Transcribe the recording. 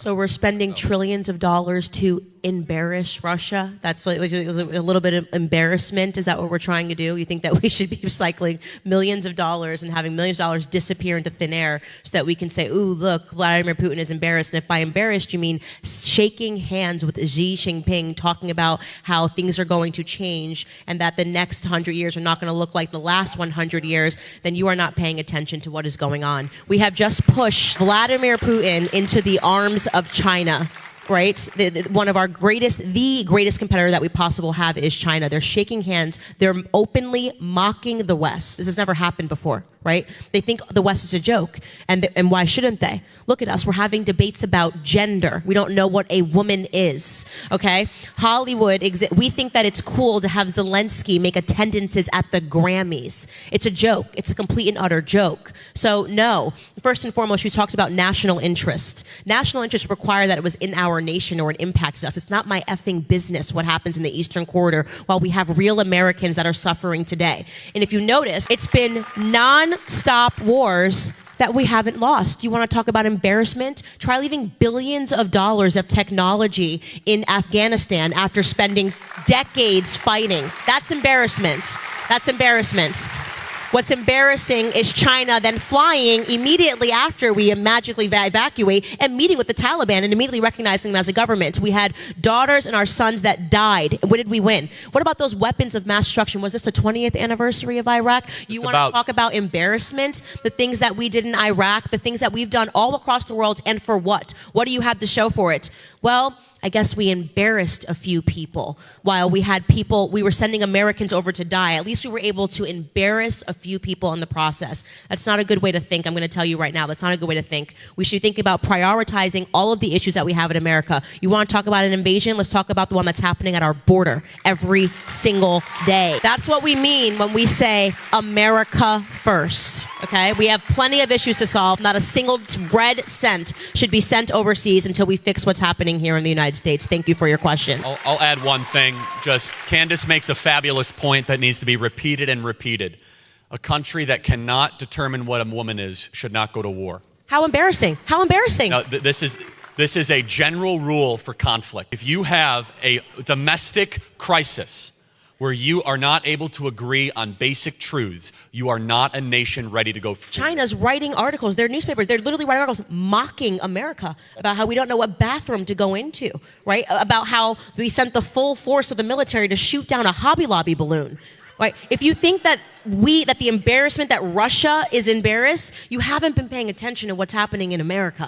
So we're spending trillions of dollars to embarrass Russia? That's like a little bit of embarrassment? Is that what we're trying to do? You think that we should be recycling millions of dollars and having millions of dollars disappear into thin air so that we can say, ooh, look, Vladimir Putin is embarrassed. And if by embarrassed, you mean shaking hands with Xi Jinping, talking about how things are going to change and that the next 100 years are not going to look like the last 100 years, then you are not paying attention to what is going on. We have just pushed Vladimir Putin into the arms of China. Right? One of our the greatest competitor that we possibly have is China. They're shaking hands. They're openly mocking the West. This has never happened before, right? They think the West is a joke. And why shouldn't they? Look at us. We're having debates about gender. We don't know what a woman is, okay? Hollywood, we think that it's cool to have Zelensky make attendances at the Grammys. It's a joke. It's a complete and utter joke. So no, first and foremost, we talked about national interest. National interest require that it was in our nation or it impacted us. It's not my effing business what happens in the Eastern Corridor while we have real Americans that are suffering today. And if you notice, it's been non-stop wars that we haven't lost. You want to talk about embarrassment? Try leaving billions of dollars of technology in Afghanistan after spending decades fighting. That's embarrassment. That's embarrassment. What's embarrassing is China then flying immediately after we magically evacuate and meeting with the Taliban and immediately recognizing them as a government. We had daughters and our sons that died. What did we win? What about those weapons of mass destruction? Was this the 20th anniversary of Iraq? You want to talk about embarrassment? The things that we did in Iraq, the things that we've done all across the world, and for what? What do you have to show for it? Well, I guess we embarrassed a few people while we were sending Americans over to die. At least we were able to embarrass a few people in the process. That's not a good way to think. I'm going to tell you right now, that's not a good way to think. We should think about prioritizing all of the issues that we have in America. You want to talk about an invasion? Let's talk about the one that's happening at our border every single day. That's what we mean when we say America first. Okay? We have plenty of issues to solve. Not a single red cent should be sent overseas until we fix what's happening here in the United States. Thank you for your question. I'll add one thing. Just Candace makes a fabulous point that needs to be repeated and repeated. A country that cannot determine what a woman is should not go to war. How embarrassing. How embarrassing. Now, this is a general rule for conflict. If you have a domestic crisis where you are not able to agree on basic truths, you are not a nation ready to go forward. China's writing articles, their newspapers, they're literally writing articles mocking America about how we don't know what bathroom to go into, right? About how we sent the full force of the military to shoot down a Hobby Lobby balloon. Right? If you think that the embarrassment that Russia is embarrassed, you haven't been paying attention to what's happening in America.